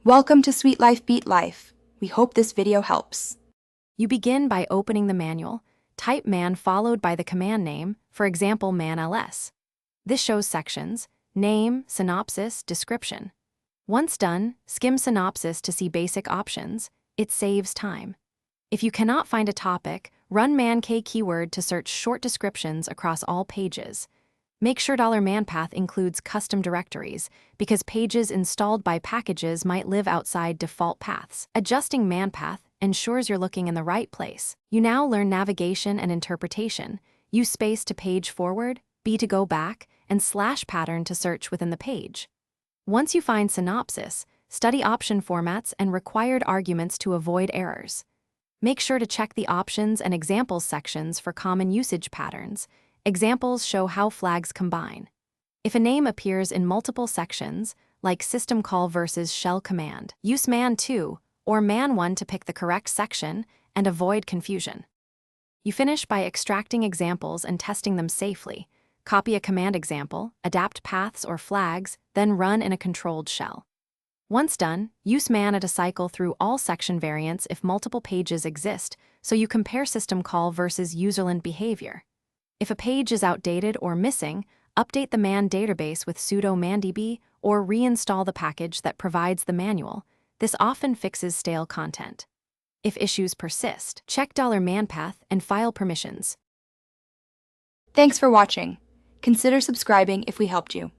Welcome to Sweet Life Beat Life. We hope this video helps. You begin by opening the manual. Type man followed by the command name, for example man ls. This shows sections: name, synopsis, description. Once done, skim synopsis to see basic options. It saves time. If you cannot find a topic, run man k keyword to search short descriptions across all pages. Make sure $manpath includes custom directories, because pages installed by packages might live outside default paths. Adjusting manpath ensures you're looking in the right place. You now learn navigation and interpretation. Use space to page forward, B to go back, and / pattern to search within the page. Once you find synopsis, study option formats and required arguments to avoid errors. Make sure to check the options and examples sections for common usage patterns. Examples show how flags combine. If a name appears in multiple sections, like system call versus shell command, use man2 or man1 to pick the correct section and avoid confusion. You finish by extracting examples and testing them safely. Copy a command example, adapt paths or flags, then run in a controlled shell. Once done, use man to cycle through all section variants if multiple pages exist, so you compare system call versus userland behavior. If a page is outdated or missing, update the man database with sudo mandb or reinstall the package that provides the manual. This often fixes stale content. If issues persist, check $manpath and file permissions. Thanks for watching. Consider subscribing if we helped you.